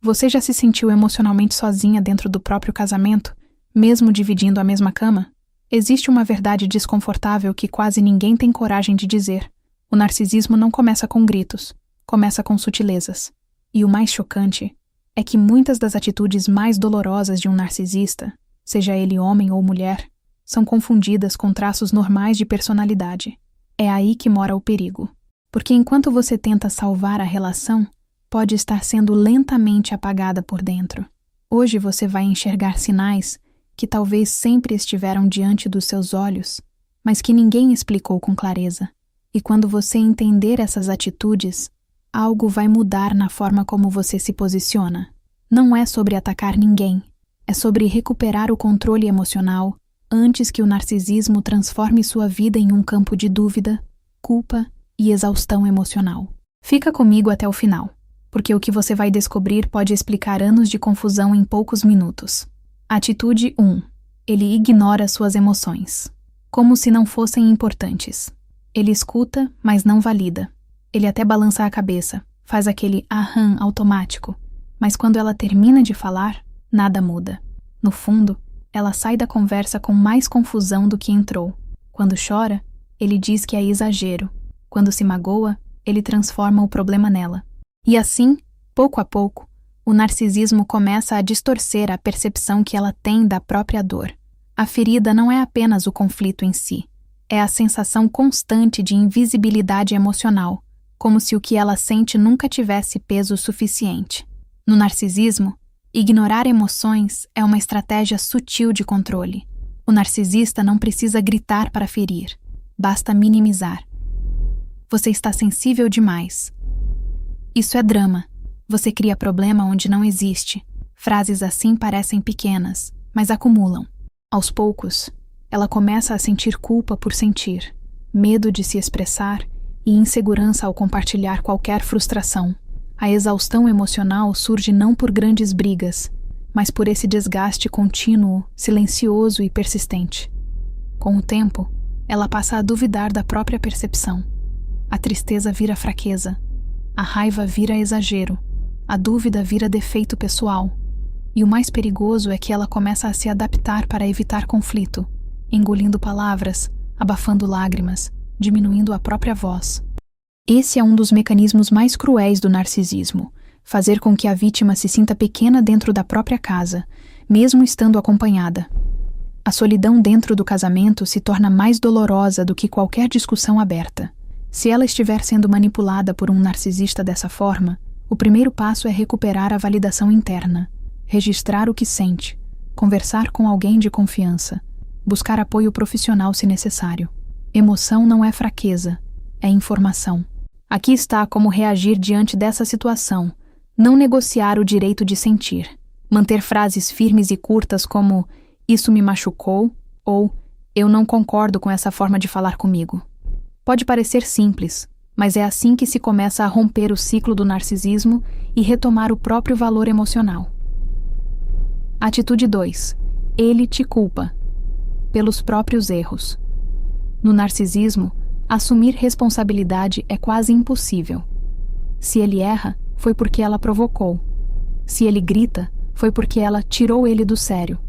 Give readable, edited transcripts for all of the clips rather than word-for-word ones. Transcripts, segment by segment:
Você já se sentiu emocionalmente sozinha dentro do próprio casamento, mesmo dividindo a mesma cama? Existe uma verdade desconfortável que quase ninguém tem coragem de dizer. O narcisismo não começa com gritos, começa com sutilezas. E o mais chocante é que muitas das atitudes mais dolorosas de um narcisista, seja ele homem ou mulher, são confundidas com traços normais de personalidade. É aí que mora o perigo. Porque enquanto você tenta salvar a relação, pode estar sendo lentamente apagada por dentro. Hoje você vai enxergar sinais que talvez sempre estiveram diante dos seus olhos, mas que ninguém explicou com clareza. E quando você entender essas atitudes, algo vai mudar na forma como você se posiciona. Não é sobre atacar ninguém, é sobre recuperar o controle emocional antes que o narcisismo transforme sua vida em um campo de dúvida, culpa e exaustão emocional. Fica comigo até o final, porque o que você vai descobrir pode explicar anos de confusão em poucos minutos. Atitude 1. Ele ignora suas emoções, como se não fossem importantes. Ele escuta, mas não valida. Ele até balança a cabeça, faz aquele aham automático, mas quando ela termina de falar, nada muda. No fundo, ela sai da conversa com mais confusão do que entrou. Quando chora, ele diz que é exagero. Quando se magoa, ele transforma o problema nela. E assim, pouco a pouco, o narcisismo começa a distorcer a percepção que ela tem da própria dor. A ferida não é apenas o conflito em si, é a sensação constante de invisibilidade emocional, como se o que ela sente nunca tivesse peso suficiente. No narcisismo, ignorar emoções é uma estratégia sutil de controle. O narcisista não precisa gritar para ferir, basta minimizar. Você está sensível demais. Isso é drama. Você cria problema onde não existe. Frases assim parecem pequenas, mas acumulam. Aos poucos, ela começa a sentir culpa por sentir, medo de se expressar e insegurança ao compartilhar qualquer frustração. A exaustão emocional surge não por grandes brigas, mas por esse desgaste contínuo, silencioso e persistente. Com o tempo, ela passa a duvidar da própria percepção. A tristeza vira fraqueza, a raiva vira exagero, a dúvida vira defeito pessoal. E o mais perigoso é que ela começa a se adaptar para evitar conflito, engolindo palavras, abafando lágrimas, diminuindo a própria voz. Esse é um dos mecanismos mais cruéis do narcisismo, fazer com que a vítima se sinta pequena dentro da própria casa, mesmo estando acompanhada. A solidão dentro do casamento se torna mais dolorosa do que qualquer discussão aberta. Se ela estiver sendo manipulada por um narcisista dessa forma, o primeiro passo é recuperar a validação interna, registrar o que sente, conversar com alguém de confiança, buscar apoio profissional se necessário. Emoção não é fraqueza, é informação. Aqui está como reagir diante dessa situação. Não negociar o direito de sentir. Manter frases firmes e curtas como "isso me machucou" ou "eu não concordo com essa forma de falar comigo". Pode parecer simples, mas é assim que se começa a romper o ciclo do narcisismo e retomar o próprio valor emocional. Atitude 2. Ele te culpa. Pelos próprios erros. No narcisismo, assumir responsabilidade é quase impossível. Se ele erra, foi porque ela provocou. Se ele grita, foi porque ela tirou ele do sério.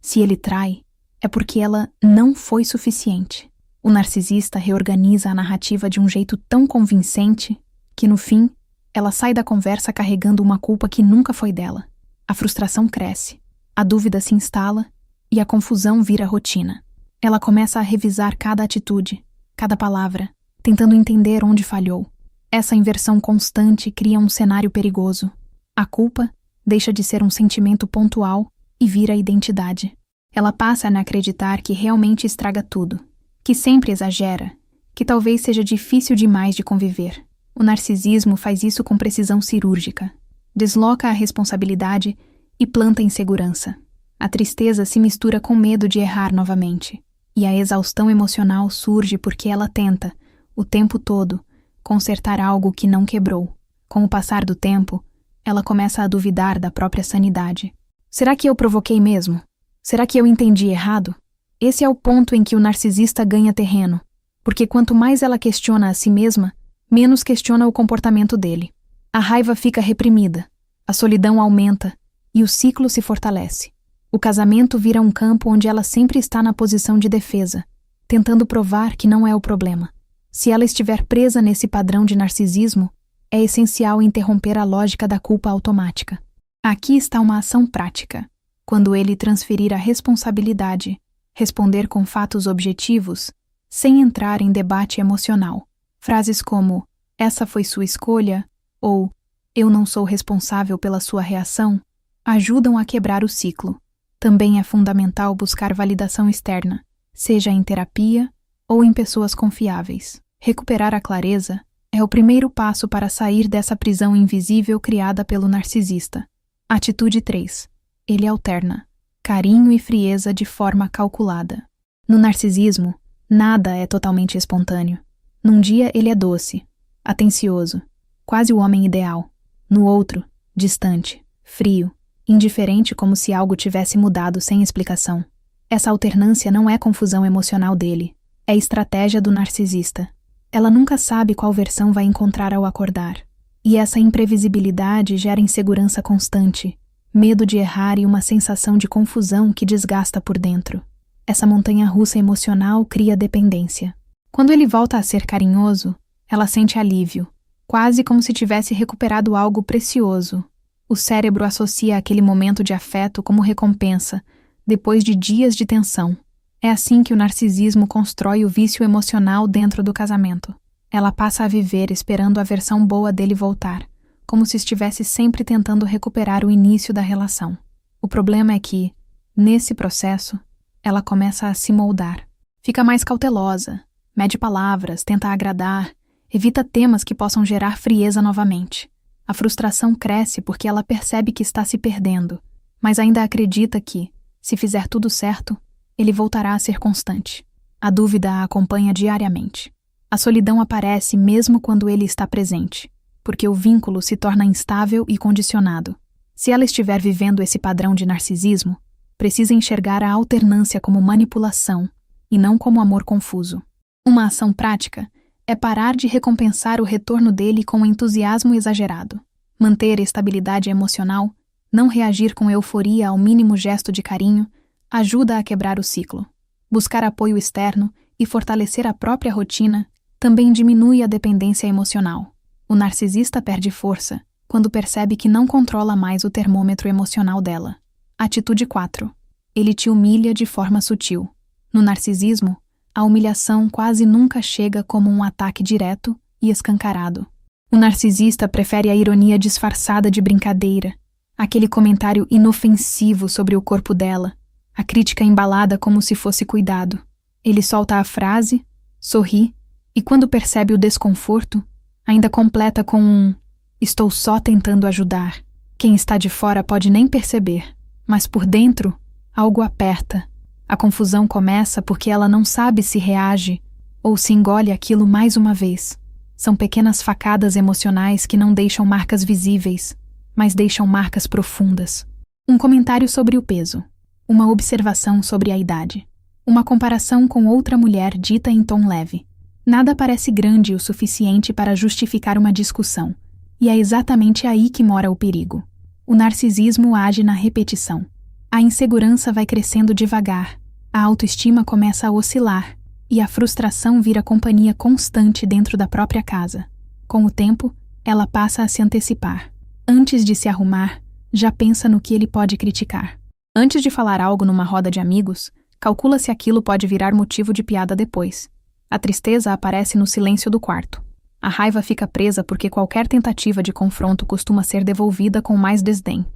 Se ele trai, é porque ela não foi suficiente. O narcisista reorganiza a narrativa de um jeito tão convincente que, no fim, ela sai da conversa carregando uma culpa que nunca foi dela. A frustração cresce, a dúvida se instala e a confusão vira rotina. Ela começa a revisar cada atitude, cada palavra, tentando entender onde falhou. Essa inversão constante cria um cenário perigoso. A culpa deixa de ser um sentimento pontual e vira identidade. Ela passa a acreditar que realmente estraga tudo, que sempre exagera, que talvez seja difícil demais de conviver. O narcisismo faz isso com precisão cirúrgica. Desloca a responsabilidade e planta insegurança. A tristeza se mistura com medo de errar novamente. E a exaustão emocional surge porque ela tenta, o tempo todo, consertar algo que não quebrou. Com o passar do tempo, ela começa a duvidar da própria sanidade. Será que eu provoquei mesmo? Será que eu entendi errado? Esse é o ponto em que o narcisista ganha terreno, porque quanto mais ela questiona a si mesma, menos questiona o comportamento dele. A raiva fica reprimida, A solidão aumenta e o ciclo se fortalece. O casamento vira um campo onde ela sempre está na posição de defesa, tentando provar que não é o problema. Se ela estiver presa nesse padrão de narcisismo, é essencial interromper a lógica da culpa automática. Aqui está uma ação prática. Quando ele transferir a responsabilidade, responder com fatos objetivos, sem entrar em debate emocional. Frases como, essa foi sua escolha, ou eu não sou responsável pela sua reação, ajudam a quebrar o ciclo. Também é fundamental buscar validação externa, seja em terapia ou em pessoas confiáveis. Recuperar a clareza é o primeiro passo para sair dessa prisão invisível criada pelo narcisista. Atitude 3. Ele alterna carinho e frieza de forma calculada. No narcisismo, nada é totalmente espontâneo. Num dia ele é doce, atencioso, quase o homem ideal. No outro, distante, frio, indiferente, como se algo tivesse mudado sem explicação. Essa alternância não é confusão emocional dele, é estratégia do narcisista. Ela nunca sabe qual versão vai encontrar ao acordar. E essa imprevisibilidade gera insegurança constante, medo de errar e uma sensação de confusão que desgasta por dentro. Essa montanha-russa emocional cria dependência. Quando ele volta a ser carinhoso, ela sente alívio, quase como se tivesse recuperado algo precioso. O cérebro associa aquele momento de afeto como recompensa, depois de dias de tensão. É assim que o narcisismo constrói o vício emocional dentro do casamento. Ela passa a viver esperando a versão boa dele voltar, como se estivesse sempre tentando recuperar o início da relação. O problema é que, nesse processo, ela começa a se moldar. Fica mais cautelosa, mede palavras, tenta agradar, evita temas que possam gerar frieza novamente. A frustração cresce porque ela percebe que está se perdendo, mas ainda acredita que, se fizer tudo certo, ele voltará a ser constante. A dúvida a acompanha diariamente. A solidão aparece mesmo quando ele está presente, porque o vínculo se torna instável e condicionado. Se ela estiver vivendo esse padrão de narcisismo, precisa enxergar a alternância como manipulação e não como amor confuso. Uma ação prática é parar de recompensar o retorno dele com entusiasmo exagerado, manter estabilidade emocional, não reagir com euforia ao mínimo gesto de carinho, ajuda a quebrar o ciclo. Buscar apoio externo e fortalecer a própria rotina também diminui a dependência emocional. O narcisista perde força quando percebe que não controla mais o termômetro emocional dela. Atitude 4. Ele te humilha de forma sutil. No narcisismo, a humilhação quase nunca chega como um ataque direto e escancarado. O narcisista prefere a ironia disfarçada de brincadeira, aquele comentário inofensivo sobre o corpo dela, a crítica embalada como se fosse cuidado. Ele solta a frase, sorri, e quando percebe o desconforto, ainda completa com um "estou só tentando ajudar". Quem está de fora pode nem perceber, mas por dentro, algo aperta. A confusão começa porque ela não sabe se reage ou se engole aquilo mais uma vez. São pequenas facadas emocionais que não deixam marcas visíveis, mas deixam marcas profundas. Um comentário sobre o peso. Uma observação sobre a idade. Uma comparação com outra mulher dita em tom leve. Nada parece grande o suficiente para justificar uma discussão, e é exatamente aí que mora o perigo. O narcisismo age na repetição. A insegurança vai crescendo devagar, a autoestima começa a oscilar, e a frustração vira companhia constante dentro da própria casa. Com o tempo, ela passa a se antecipar. Antes de se arrumar, já pensa no que ele pode criticar. Antes de falar algo numa roda de amigos, calcula se aquilo pode virar motivo de piada depois. A tristeza aparece no silêncio do quarto. A raiva fica presa porque qualquer tentativa de confronto costuma ser devolvida com mais desdém.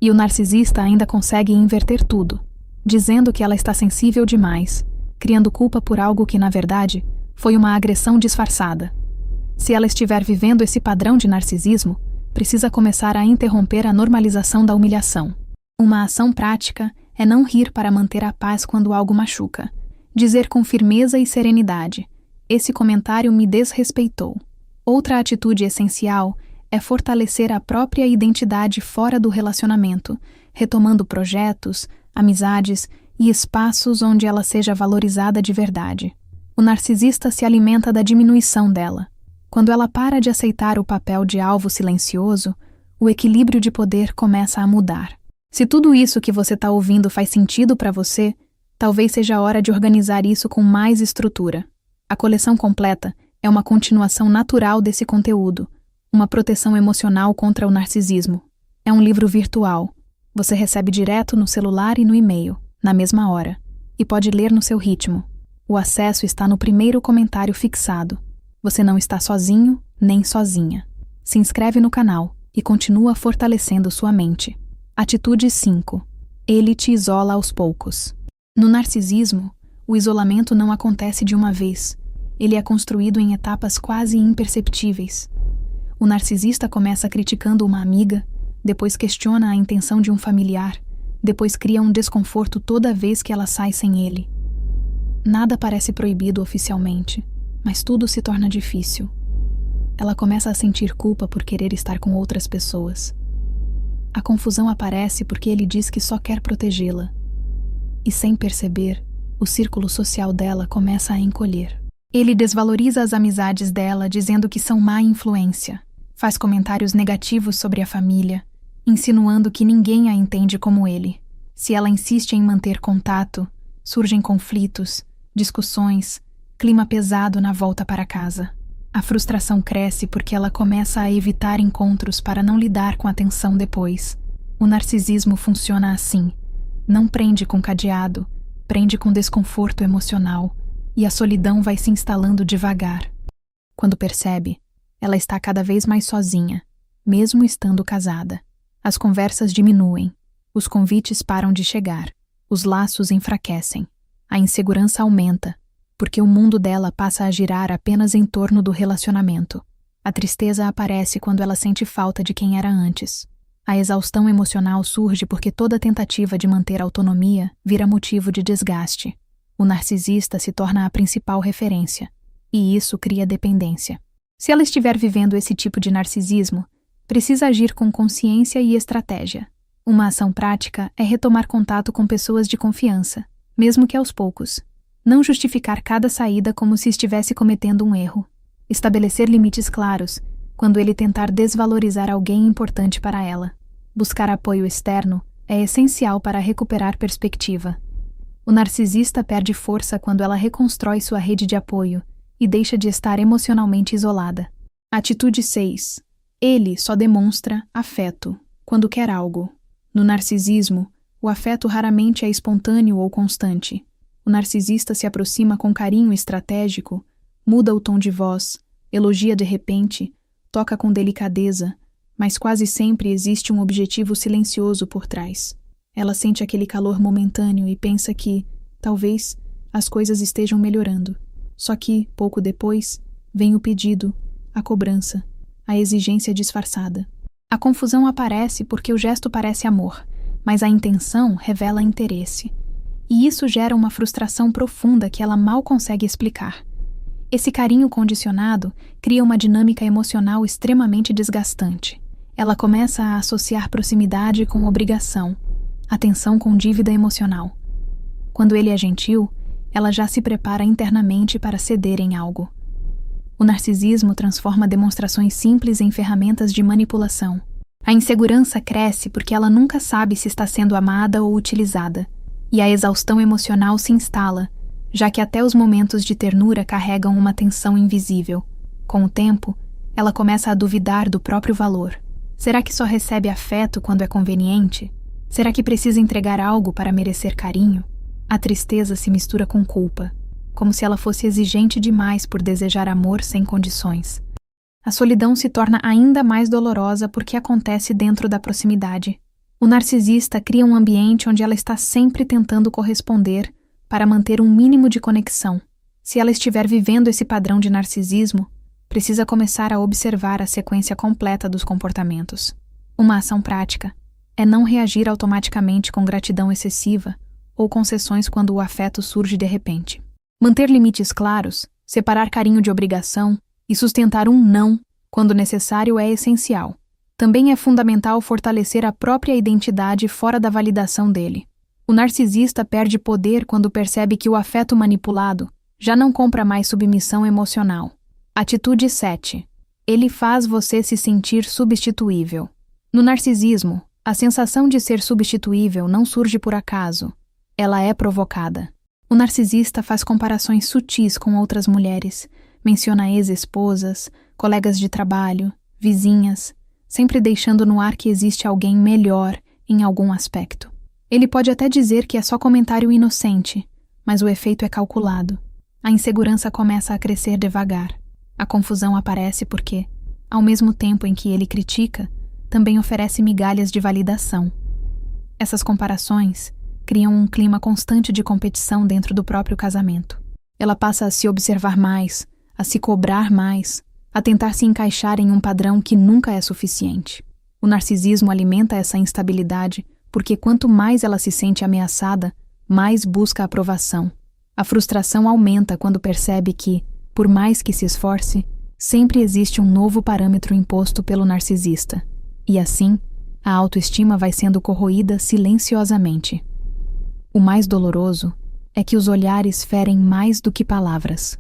E o narcisista ainda consegue inverter tudo, dizendo que ela está sensível demais, criando culpa por algo que, na verdade, foi uma agressão disfarçada. Se ela estiver vivendo esse padrão de narcisismo, precisa começar a interromper a normalização da humilhação. Uma ação prática é não rir para manter a paz quando algo machuca. Dizer com firmeza e serenidade: esse comentário me desrespeitou. Outra atitude essencial é fortalecer a própria identidade fora do relacionamento, retomando projetos, amizades e espaços onde ela seja valorizada de verdade. O narcisista se alimenta da diminuição dela. Quando ela para de aceitar o papel de alvo silencioso, O equilíbrio de poder começa a mudar. Se tudo isso que você está ouvindo faz sentido para você, talvez seja a hora de organizar isso com mais estrutura. A coleção completa é uma continuação natural desse conteúdo, uma proteção emocional contra o narcisismo. É um livro virtual. Você recebe direto no celular e no e-mail, na mesma hora, e pode ler no seu ritmo. O acesso está no primeiro comentário fixado. Você não está sozinho, nem sozinha. Se inscreve no canal e continua fortalecendo sua mente. Atitude 5. Ele te isola aos poucos. No narcisismo, o isolamento não acontece de uma vez. Ele é construído em etapas quase imperceptíveis. O narcisista começa criticando uma amiga, depois questiona a intenção de um familiar, depois cria um desconforto toda vez que ela sai sem ele. Nada parece proibido oficialmente, mas tudo se torna difícil. Ela começa a sentir culpa por querer estar com outras pessoas. A confusão aparece porque ele diz que só quer protegê-la. E sem perceber, o círculo social dela começa a encolher. Ele desvaloriza as amizades dela, dizendo que são má influência. Faz comentários negativos sobre a família, insinuando que ninguém a entende como ele. Se ela insiste em manter contato, surgem conflitos, discussões, clima pesado na volta para casa. A frustração cresce porque ela começa a evitar encontros para não lidar com a tensão depois. O narcisismo funciona assim. Não prende com cadeado, prende com desconforto emocional, e a solidão vai se instalando devagar. Quando percebe, ela está cada vez mais sozinha, mesmo estando casada. As conversas diminuem, os convites param de chegar, os laços enfraquecem, a insegurança aumenta, porque o mundo dela passa a girar apenas em torno do relacionamento. A tristeza aparece quando ela sente falta de quem era antes. A exaustão emocional surge porque toda tentativa de manter autonomia vira motivo de desgaste. O narcisista se torna a principal referência, e isso cria dependência. Se ela estiver vivendo esse tipo de narcisismo, precisa agir com consciência e estratégia. Uma ação prática é retomar contato com pessoas de confiança, mesmo que aos poucos. Não justificar cada saída como se estivesse cometendo um erro. Estabelecer limites claros quando ele tentar desvalorizar alguém importante para ela. Buscar apoio externo é essencial para recuperar perspectiva. O narcisista perde força quando ela reconstrói sua rede de apoio e deixa de estar emocionalmente isolada. Atitude 6. Ele só demonstra afeto quando quer algo. No narcisismo, o afeto raramente é espontâneo ou constante. O narcisista se aproxima com carinho estratégico, muda o tom de voz, elogia de repente, toca com delicadeza, mas quase sempre existe um objetivo silencioso por trás. Ela sente aquele calor momentâneo e pensa que, talvez, as coisas estejam melhorando. Só que, pouco depois, vem o pedido, a cobrança, a exigência disfarçada. A confusão aparece porque o gesto parece amor, mas a intenção revela interesse. E isso gera uma frustração profunda que ela mal consegue explicar. Esse carinho condicionado cria uma dinâmica emocional extremamente desgastante. Ela começa a associar proximidade com obrigação, atenção com dívida emocional. Quando ele é gentil, ela já se prepara internamente para ceder em algo. O narcisismo transforma demonstrações simples em ferramentas de manipulação. A insegurança cresce porque ela nunca sabe se está sendo amada ou utilizada. E a exaustão emocional se instala, já que até os momentos de ternura carregam uma tensão invisível. Com o tempo, ela começa a duvidar do próprio valor. Será que só recebe afeto quando é conveniente? Será que precisa entregar algo para merecer carinho? A tristeza se mistura com culpa, como se ela fosse exigente demais por desejar amor sem condições. A solidão se torna ainda mais dolorosa porque acontece dentro da proximidade. O narcisista cria um ambiente onde ela está sempre tentando corresponder para manter um mínimo de conexão. Se ela estiver vivendo esse padrão de narcisismo, precisa começar a observar a sequência completa dos comportamentos. Uma ação prática é não reagir automaticamente com gratidão excessiva ou concessões quando o afeto surge de repente. Manter limites claros, separar carinho de obrigação e sustentar um não quando necessário é essencial. Também é fundamental fortalecer a própria identidade fora da validação dele. O narcisista perde poder quando percebe que o afeto manipulado já não compra mais submissão emocional. Atitude 7. Ele faz você se sentir substituível. No narcisismo, a sensação de ser substituível não surge por acaso, ela é provocada. O narcisista faz comparações sutis com outras mulheres, menciona ex-esposas, colegas de trabalho, vizinhas, sempre deixando no ar que existe alguém melhor em algum aspecto. Ele pode até dizer que é só comentário inocente, mas o efeito é calculado. A insegurança começa a crescer devagar. A confusão aparece porque, ao mesmo tempo em que ele critica, também oferece migalhas de validação. Essas comparações criam um clima constante de competição dentro do próprio casamento. Ela passa a se observar mais, a se cobrar mais, a tentar se encaixar em um padrão que nunca é suficiente. O narcisismo alimenta essa instabilidade porque quanto mais ela se sente ameaçada, mais busca aprovação. A frustração aumenta quando percebe que, por mais que se esforce, sempre existe um novo parâmetro imposto pelo narcisista. E assim, a autoestima vai sendo corroída silenciosamente. O mais doloroso é que os olhares ferem mais do que palavras.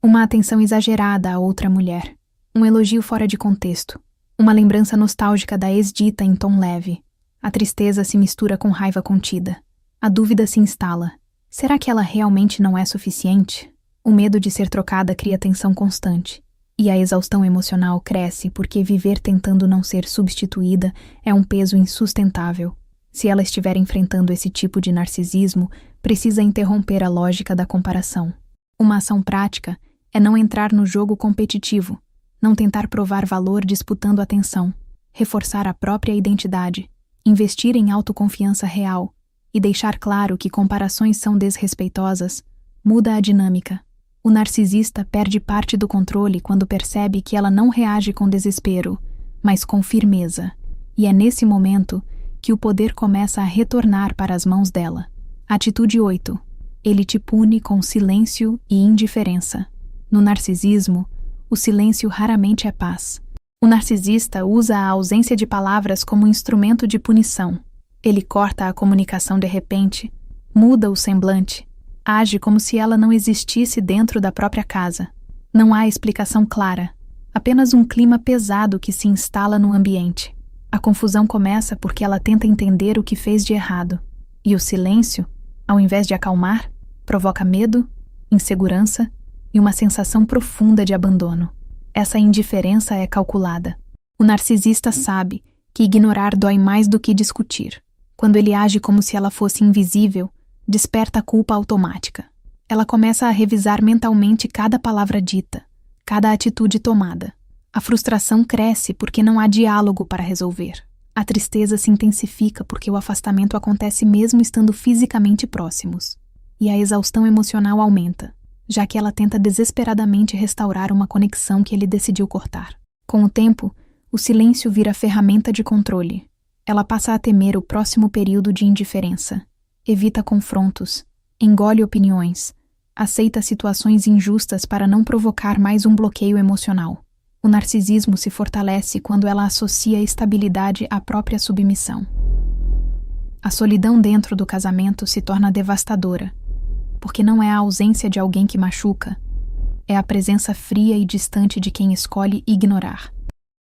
Uma atenção exagerada a outra mulher, um elogio fora de contexto, uma lembrança nostálgica da ex-dita em tom leve. A tristeza se mistura com raiva contida. A dúvida se instala. Será que ela realmente não é suficiente? O medo de ser trocada cria tensão constante. E a exaustão emocional cresce porque viver tentando não ser substituída é um peso insustentável. Se ela estiver enfrentando esse tipo de narcisismo, precisa interromper a lógica da comparação. Uma ação prática é não entrar no jogo competitivo, não tentar provar valor disputando atenção, reforçar a própria identidade, investir em autoconfiança real e deixar claro que comparações são desrespeitosas, muda a dinâmica. O narcisista perde parte do controle quando percebe que ela não reage com desespero, mas com firmeza, e é nesse momento que o poder começa a retornar para as mãos dela. Atitude 8. Ele te pune com silêncio e indiferença. No narcisismo, o silêncio raramente é paz. O narcisista usa a ausência de palavras como instrumento de punição. Ele corta a comunicação de repente, muda o semblante, age como se ela não existisse dentro da própria casa. Não há explicação clara, apenas um clima pesado que se instala no ambiente. A confusão começa porque ela tenta entender o que fez de errado. E o silêncio, ao invés de acalmar, provoca medo, insegurança e uma sensação profunda de abandono. Essa indiferença é calculada. O narcisista sabe que ignorar dói mais do que discutir. Quando ele age como se ela fosse invisível, desperta a culpa automática. Ela começa a revisar mentalmente cada palavra dita, cada atitude tomada. A frustração cresce porque não há diálogo para resolver. A tristeza se intensifica porque o afastamento acontece mesmo estando fisicamente próximos. E a exaustão emocional aumenta, já que ela tenta desesperadamente restaurar uma conexão que ele decidiu cortar. Com o tempo, o silêncio vira ferramenta de controle. Ela passa a temer o próximo período de indiferença. Evita confrontos, engole opiniões, aceita situações injustas para não provocar mais um bloqueio emocional. O narcisismo se fortalece quando ela associa estabilidade à própria submissão. A solidão dentro do casamento se torna devastadora, porque não é a ausência de alguém que machuca, é a presença fria e distante de quem escolhe ignorar.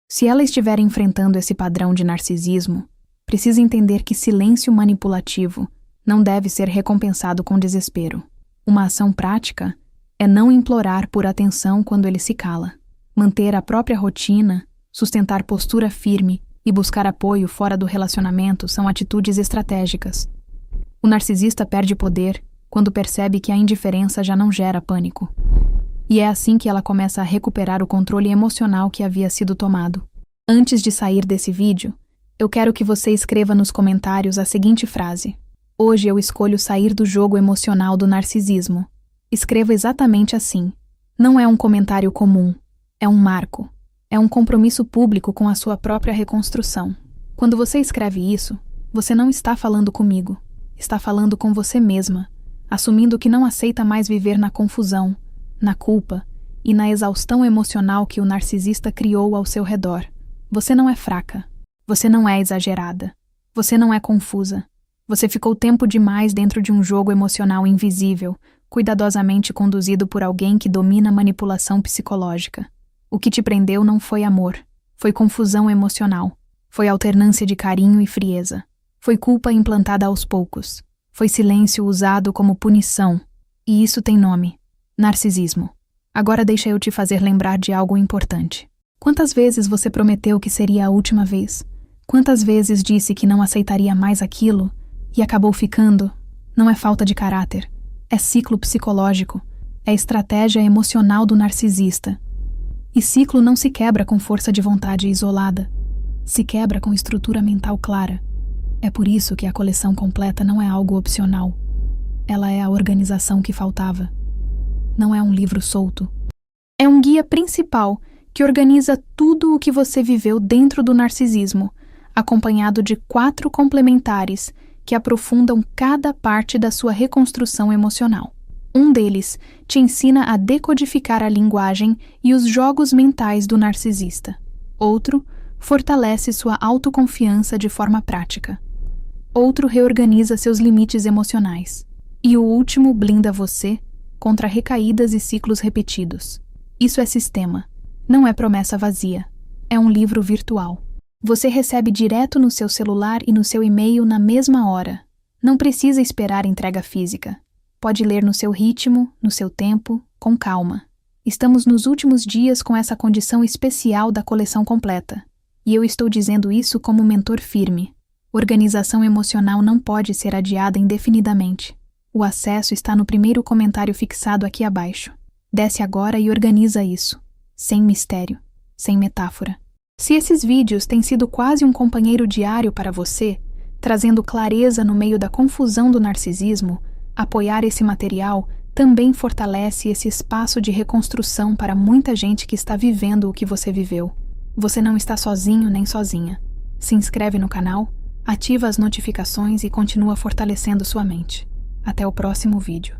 Se ela estiver enfrentando esse padrão de narcisismo, precisa entender que silêncio manipulativo não deve ser recompensado com desespero. Uma ação prática é não implorar por atenção quando ele se cala. Manter a própria rotina, sustentar postura firme e buscar apoio fora do relacionamento são atitudes estratégicas. O narcisista perde poder quando percebe que a indiferença já não gera pânico. E é assim que ela começa a recuperar o controle emocional que havia sido tomado. Antes de sair desse vídeo, eu quero que você escreva nos comentários a seguinte frase: hoje eu escolho sair do jogo emocional do narcisismo. Escreva exatamente assim. Não é um comentário comum. É um marco. É um compromisso público com a sua própria reconstrução. Quando você escreve isso, você não está falando comigo. Está falando com você mesma, assumindo que não aceita mais viver na confusão, na culpa e na exaustão emocional que o narcisista criou ao seu redor. Você não é fraca. Você não é exagerada. Você não é confusa. Você ficou tempo demais dentro de um jogo emocional invisível, cuidadosamente conduzido por alguém que domina a manipulação psicológica. O que te prendeu não foi amor, foi confusão emocional. Foi alternância de carinho e frieza. Foi culpa implantada aos poucos. Foi silêncio usado como punição. E isso tem nome: narcisismo. Agora deixa eu te fazer lembrar de algo importante. Quantas vezes você prometeu que seria a última vez? Quantas vezes disse que não aceitaria mais aquilo e acabou ficando? Não é falta de caráter. É ciclo psicológico. É estratégia emocional do narcisista. E ciclo não se quebra com força de vontade isolada. Se quebra com estrutura mental clara. É por isso que a coleção completa não é algo opcional. Ela é a organização que faltava. Não é um livro solto. É um guia principal que organiza tudo o que você viveu dentro do narcisismo, acompanhado de 4 complementares que aprofundam cada parte da sua reconstrução emocional. Um deles te ensina a decodificar a linguagem e os jogos mentais do narcisista. Outro fortalece sua autoconfiança de forma prática. Outro reorganiza seus limites emocionais. E o último blinda você contra recaídas e ciclos repetidos. Isso é sistema. Não é promessa vazia. É um livro virtual. Você recebe direto no seu celular e no seu e-mail na mesma hora. Não precisa esperar entrega física. Pode ler no seu ritmo, no seu tempo, com calma. Estamos nos últimos dias com essa condição especial da coleção completa. E eu estou dizendo isso como mentor firme. Organização emocional não pode ser adiada indefinidamente. O acesso está no primeiro comentário fixado aqui abaixo. Desce agora e organiza isso. Sem mistério, sem metáfora. Se esses vídeos têm sido quase um companheiro diário para você, trazendo clareza no meio da confusão do narcisismo, apoiar esse material também fortalece esse espaço de reconstrução para muita gente que está vivendo o que você viveu. Você não está sozinho nem sozinha. Se inscreve no canal, ativa as notificações e continua fortalecendo sua mente. Até o próximo vídeo.